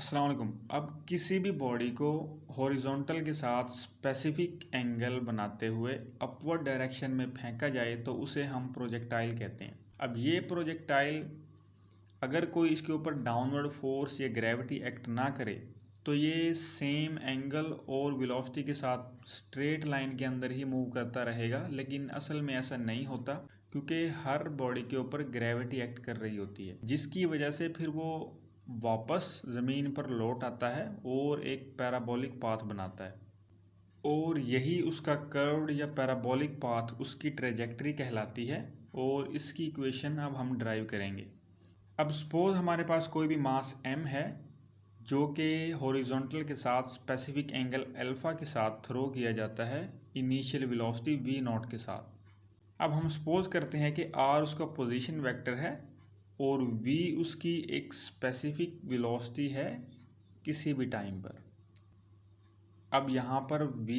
अस्सलाम वालेकुम। अब किसी भी बॉडी को हॉरिजॉन्टल के साथ स्पेसिफिक एंगल बनाते हुए अपवर्ड डायरेक्शन में फेंका जाए तो उसे हम प्रोजेक्टाइल कहते हैं। अब ये प्रोजेक्टाइल अगर कोई इसके ऊपर डाउनवर्ड फोर्स या ग्रेविटी एक्ट ना करे तो ये सेम एंगल और वेलोसिटी के साथ स्ट्रेट लाइन के अंदर ही मूव करता रहेगा, लेकिन असल में ऐसा नहीं होता क्योंकि हर बॉडी के ऊपर ग्रेविटी एक्ट कर रही होती है, जिसकी वजह से फिर वो वापस ज़मीन पर लौट आता है और एक पैराबोलिक पाथ बनाता है और यही उसका कर्व्ड या पैराबोलिक पाथ उसकी ट्रेजेक्टरी कहलाती है। और इसकी इक्वेशन अब हम ड्राइव करेंगे। अब सपोज हमारे पास कोई भी मास m है जो कि हॉरिजॉन्टल के साथ स्पेसिफिक एंगल अल्फ़ा के साथ थ्रो किया जाता है इनिशियल वेलोसिटी v नॉट के साथ। अब हम सपोज करते हैं कि r उसका पोजीशन वेक्टर है और v उसकी एक स्पेसिफिक वेलोसिटी है किसी भी टाइम पर। अब यहाँ पर v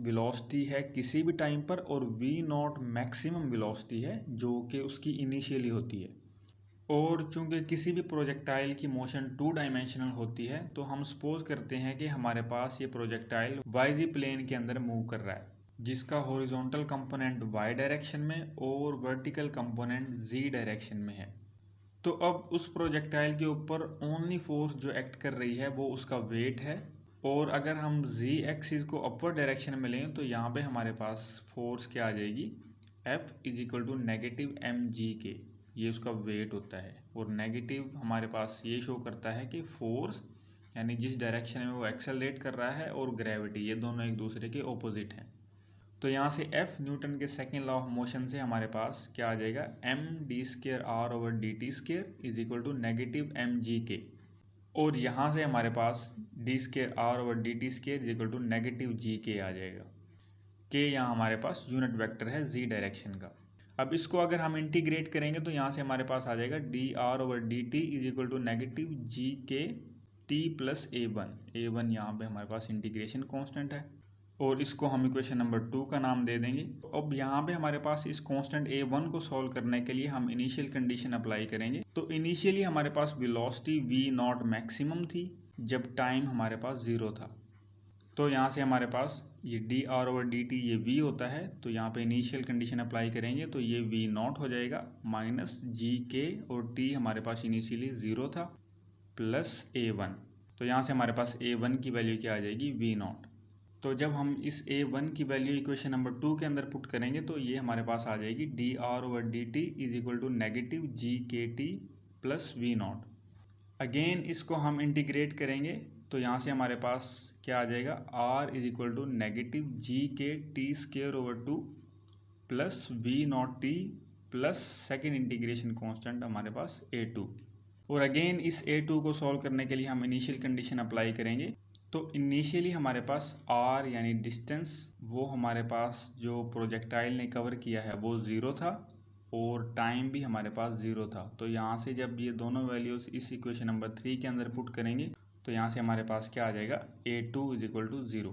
वेलोसिटी है किसी भी टाइम पर और v नॉट मैक्सिमम वेलोसिटी है जो कि उसकी इनिशियली होती है। और चूंकि किसी भी प्रोजेक्टाइल की मोशन टू डायमेंशनल होती है तो हम सपोज करते हैं कि हमारे पास ये प्रोजेक्टाइल वाईजी प्लेन के अंदर मूव कर रहा है, जिसका हॉरिजॉन्टल कंपोनेंट y डायरेक्शन में और वर्टिकल कंपोनेंट z डायरेक्शन में है। तो अब उस प्रोजेक्टाइल के ऊपर ओनली फोर्स जो एक्ट कर रही है वो उसका वेट है। और अगर हम z एक्सिस को अपवर्ड डायरेक्शन में लें तो यहाँ पे हमारे पास फोर्स क्या आ जाएगी, F is equal to negative mg, ये उसका वेट होता है। और नेगेटिव हमारे पास ये शो करता है कि फोर्स यानी जिस डायरेक्शन में वो एक्सेलरेट कर रहा है और ग्रेविटी, ये दोनों एक दूसरे के ऑपोजिट हैं। तो यहाँ से F न्यूटन के सेकेंड लॉ ऑफ मोशन से हमारे पास क्या आ जाएगा, md²r/dt² is equal to negative mg। और यहाँ से हमारे पास d²r/dt² is equal to negative g आ जाएगा। के यहाँ हमारे पास यूनिट वेक्टर है z डायरेक्शन का। अब इसको अगर हम इंटीग्रेट करेंगे तो यहाँ से हमारे पास आ जाएगा dr/dt is equal to negative g(k)t plus a1 यहाँ पे हमारे पास इंटीग्रेशन कांस्टेंट है और इसको हम इक्वेशन नंबर 2 का नाम दे देंगे। अब यहाँ पे हमारे पास इस कांस्टेंट a1 को सॉल्व करने के लिए हम इनिशियल कंडीशन अप्लाई करेंगे। तो इनिशियली हमारे पास वेलोसिटी v नॉट मैक्सिमम थी जब टाइम हमारे पास 0 था। तो यहाँ से हमारे पास ये dr/dt ये v होता है, तो यहाँ पे इनिशियल कंडीशन अप्लाई करेंगे तो ये v नॉट हो जाएगा माइनस gk और t हमारे पास इनिशियली 0 था प्लस a1। तो यहाँ से हमारे पास a1 की वैल्यू क्या आ जाएगी, v नॉट। तो जब हम इस a1 की वैल्यू इक्वेशन नंबर 2 के अंदर पुट करेंगे तो ये हमारे पास आ जाएगी dr/dt is equal to negative gkt plus v nought. Again इसको हम इंटीग्रेट करेंगे तो यहाँ से हमारे पास क्या आ जाएगा, r is equal to negative gkt² plus v nought t plus second integration constant हमारे पास a2। और अगेन इस a2 को सॉल्व करने के लिए हम इनिशियल कंडीशन अप्लाई करेंगे। तो इनिशियली हमारे पास r यानी डिस्टेंस वो हमारे पास जो प्रोजेक्टाइल ने कवर किया है वो 0 था और टाइम भी हमारे पास 0 था। तो यहाँ से जब ये दोनों वैल्यूज़ इस इक्वेशन नंबर 3 के अंदर पुट करेंगे तो यहाँ से हमारे पास क्या आ जाएगा, a2 इज इक्वल टू 0।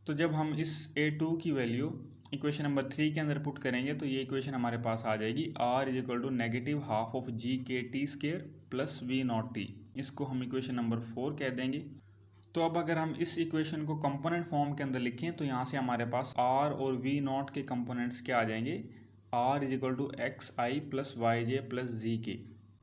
तो जब हम इस a2 की वैल्यू इक्वेशन नंबर 3 के अंदर पुट करेंगे तो ये इक्वेशन हमारे पास आ जाएगी r is equal to negative half of gkt² plus v nought t। इसको हम इक्वेशन नंबर 4 कह देंगे। तो अब अगर हम इस इक्वेशन को कंपोनेंट फॉर्म के अंदर लिखें तो यहाँ से हमारे पास r और v नॉट के कंपोनेंट्स क्या आ जाएंगे, r is equal to xi plus yj plus zk।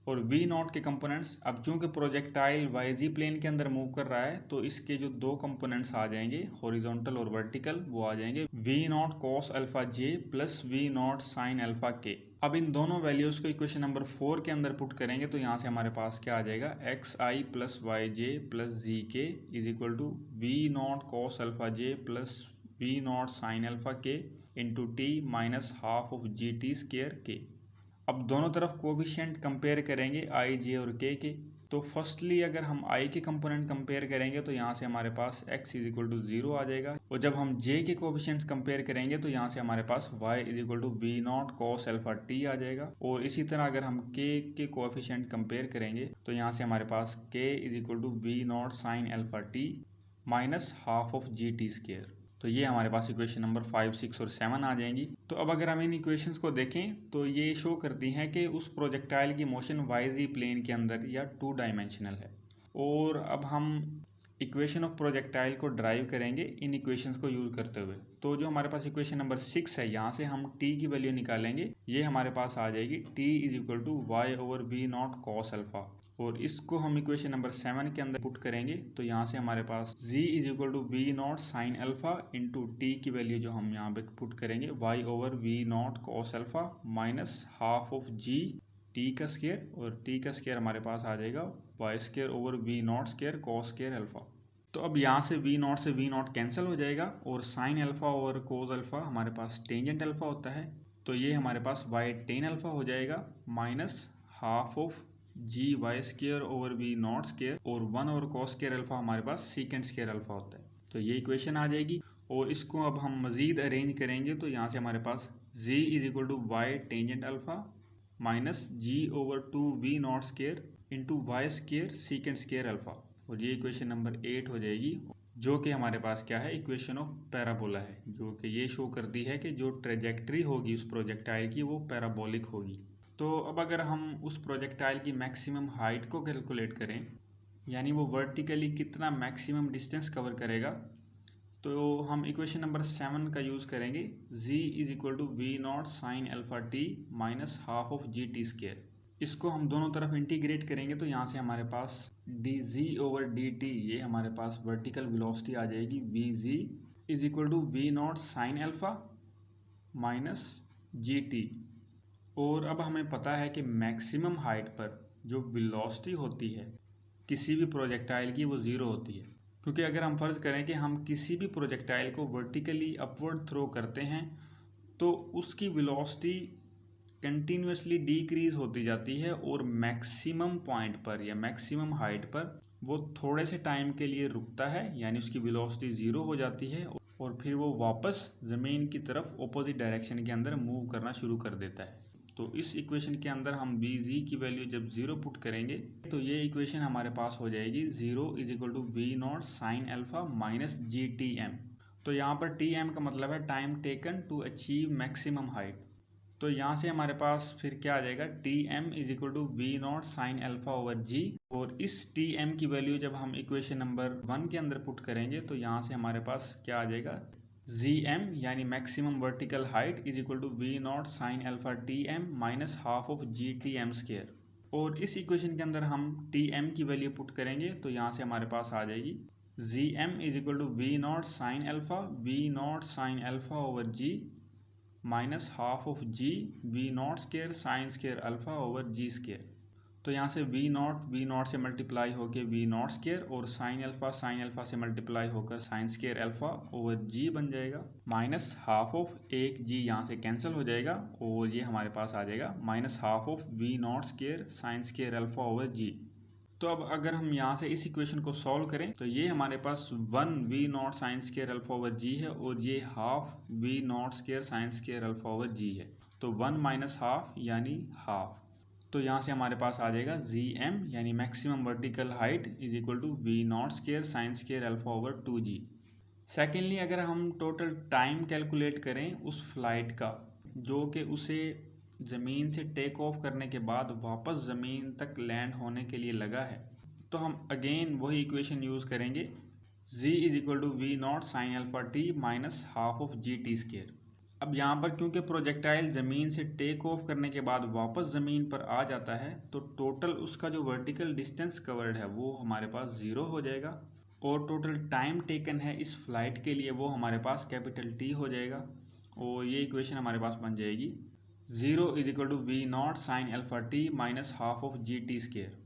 और v नॉट के कंपोनेंट्स, अब चूंकि प्रोजेक्टाइल yz प्लेन के अंदर मूव कर रहा है तो इसके जो दो कंपोनेंट्स आ जाएंगे हॉरिजॉन्टल और वर्टिकल, वो आ जाएंगे v nought cos alpha j plus v nought sine alpha k। अब इन दोनों वैल्यूज़ को इक्वेशन नंबर 4 के अंदर पुट करेंगे तो यहाँ से हमारे पास क्या आ जाएगा, xi plus yj plus zk is equal to v nought cos alpha j plus v nought sine alpha k into t minus half of gt² k। अब दोनों तरफ कोफिशिएंट कंपेयर करेंगे i, j और k के। तो firstly अगर हम i के कंपोनेंट कंपेयर करेंगे तो यहाँ से हमारे पास x इज इक्वल टू 0 आ जाएगा। और जब हम j के कोफिशिएंट्स कंपेयर करेंगे तो यहाँ से हमारे पास y is equal to v nought cos alpha t आ जाएगा। और इसी तरह अगर हम k के कोफिशिएंट कंपेयर करेंगे तो यहाँ से हमारे पास k is equal to v nought sine alpha t minus half of gt²। तो ये हमारे पास इक्वेशन नंबर 5, 6 और 7 आ जाएंगी। तो अब अगर हम इन इक्वेशंस को देखें तो ये शो करती हैं कि उस प्रोजेक्टाइल की मोशन वाईजी प्लेन के अंदर या टू डायमेंशनल है। और अब हम इक्वेशन ऑफ प्रोजेक्टाइल को ड्राइव करेंगे इन इक्वेशंस को यूज़ करते हुए। तो जो हमारे पास इक्वेशन नंबर 6 है, यहाँ से हम t की वैल्यू निकालेंगे। ये हमारे पास आ जाएगी t is equal to y over we not cos alpha, और इसको हम इक्वेशन नंबर 7 के अंदर पुट करेंगे। तो यहाँ से हमारे पास z is equal to we not sine alpha into T की वैल्यू जो हम यहाँ पे पुट करेंगे y over we not cos alpha minus half of g t का स्केयर, और t का स्केयर हमारे पास आ जाएगा Y square over we not square cos square alpha. तो अब यहाँ से वी नॉट से वी नॉट कैंसिल हो जाएगा, और sine alpha over cos alpha हमारे पास टेंजेंट अल्फा होता है। तो ये हमारे पास वाई टेन अल्फा हो जाएगा minus half of G Y square over we not square, और 1 ओवर कॉस स्केयर अल्फा हमारे पास सीकेंड स्केयर अल्फा होता है। तो ये इक्वेशन आ जाएगी, और इसको अब हम मज़ीद अरेंज करेंगे। तो यहाँ से हमारे पास g is equal to y tangent alpha minus g over 2 v not square into y square secant square alpha, और ये इक्वेशन नंबर 8 हो जाएगी, जो कि हमारे पास क्या है, इक्वेशन ऑफ पैराबोला है, जो कि ये शो करती है कि जो ट्रेजेक्ट्री होगी उस प्रोजेक्टाइल की वो पैराबोलिक होगी। तो अब अगर हम उस प्रोजेक्टाइल की मैक्सिमम हाइट को कैलकुलेट करें, यानी वो वर्टिकली कितना मैक्सिमम डिस्टेंस कवर करेगा, तो हम इक्वेशन नंबर 7 का यूज़ करेंगे। z is equal to we not sine alpha T minus half of G T square. इसको हम दोनों तरफ इंटीग्रेट करेंगे, तो यहाँ से हमारे पास d g over d t, ये हमारे पास वर्टिकल वेलोसिटी आ जाएगी v g is equal to we not sine alpha minus g t. और अब हमें पता है कि मैक्सिमम हाइट पर जो वेलोसिटी होती है किसी भी प्रोजेक्टाइल की वो ज़ीरो होती है, क्योंकि अगर हम फर्ज़ करें कि हम किसी भी प्रोजेक्टाइल को वर्टिकली अपवर्ड थ्रो करते हैं तो उसकी वेलोसिटी कंटिन्यूसली डिक्रीज होती जाती है, और मैक्सिमम पॉइंट पर या मैक्सिमम हाइट पर वो थोड़े से टाइम के लिए रुकता है, यानी उसकी वेलोसिटी ज़ीरो हो जाती है, और फिर वो वापस ज़मीन की तरफ ऑपोजिट डायरेक्शन के अंदर मूव करना शुरू कर देता है। तो इस इक्वेशन के अंदर हम बी जी की वैल्यू जब ज़ीरो पुट करेंगे तो ये इक्वेशन हमारे पास हो जाएगी zero is equal to we not sine alpha minus g T m. तो यहाँ पर टी एम का मतलब है time taken to achieve maximum height. तो यहाँ से हमारे पास फिर क्या आ जाएगा, t m is equal to we not sine alpha over g, और इस टी एम की वैल्यू जब हम इक्वेशन नंबर 1 के अंदर पुट करेंगे तो यहाँ से हमारे पास क्या आ जाएगा, जी एम यानी maximum vertical height is equal to we not sine alpha T M minus half of G T M square. और इस इक्वेशन के अंदर हम टी एम की वैल्यू पुट करेंगे तो यहाँ से हमारे पास आ जाएगी G M is equal to we not sine alpha over G minus half of G V not square sine square alpha over G square. तो यहाँ से वी नॉट से मल्टीप्लाई होकर वी नॉट स्केयर, और साइन अल्फा से multiply होकर sign square alpha over जी बन जाएगा, माइनस हाफ ऑफ एक जी यहाँ से कैंसिल हो जाएगा, और ये हमारे पास आ जाएगा minus half of v not square sine square alpha over g. तो अब अगर हम यहाँ से इस इक्वेशन को सॉल्व करें तो ये हमारे पास 1 v not sine square alpha over g है, और ये half v not square sine square alpha over g है। तो 1 माइनस हाफ यानी हाफ। तो यहाँ से हमारे पास आ जाएगा जी एम यानी maximum vertical height is equal to we not square sine square alpha over 2g। Secondly अगर हम टोटल टाइम कैलकुलेट करें उस फ्लाइट का जो कि उसे ज़मीन से टेक ऑफ करने के बाद वापस ज़मीन तक लैंड होने के लिए लगा है, तो हम अगेन वही इक्वेशन यूज़ करेंगे, z is equal to we not sine alpha T minus half of G T square. अब यहाँ पर क्योंकि प्रोजेक्टाइल ज़मीन से टेक ऑफ करने के बाद वापस ज़मीन पर आ जाता है तो टोटल उसका जो वर्टिकल डिस्टेंस कवर्ड है वो हमारे पास ज़ीरो हो जाएगा, और टोटल टाइम टेकन है इस फ्लाइट के लिए वो हमारे पास कैपिटल टी हो जाएगा, और ये इक्वेशन हमारे पास बन जाएगी zero is equal to we not sine alpha T minus half of G T square.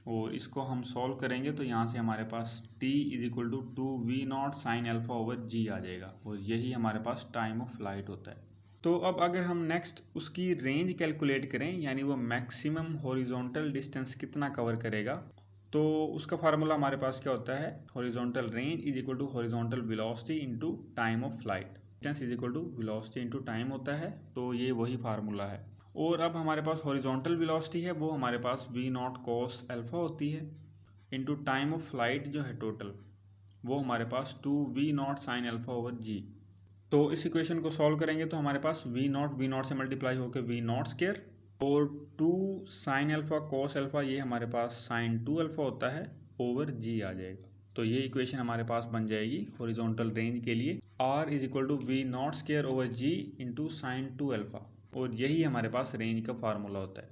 और इसको हम सॉल्व करेंगे तो यहाँ से हमारे पास t is equal to 2 naught sine alpha over g आ जाएगा, और यही हमारे पास टाइम ऑफ फ्लाइट होता है। तो अब अगर हम नेक्स्ट उसकी रेंज कैलकुलेट करें, यानी वो मैक्सिमम हॉरिजॉन्टल डिस्टेंस कितना कवर करेगा, तो उसका फार्मूला हमारे पास क्या होता है, horizontal range is equal to horizontal velocity into time of flight, distance is equal to velocity into time होता है। तो ये वही फार्मूला है। और अब हमारे पास हॉरिजॉन्टल वेलोसिटी है वो हमारे पास वी नॉट कॉस अल्फा होती है इंटू टाइम ऑफ फ्लाइट जो है टोटल वो हमारे पास 2 v not sine alpha over g. तो इस इक्वेशन को सॉल्व करेंगे तो हमारे पास वी नॉट से मल्टीप्लाई होकर वी नॉट स्केयर, और 2 साइन अल्फा कॉस अल्फा ये हमारे पास साइन 2 अल्फा होता है, ओवर जी आ जाएगा। तो ये इक्वेशन हमारे पास बन जाएगी हॉरिजॉन्टल रेंज के लिए, R is equal to V0 square over G into sine 2 alpha, और यही हमारे पास रेंज का फार्मूला होता है।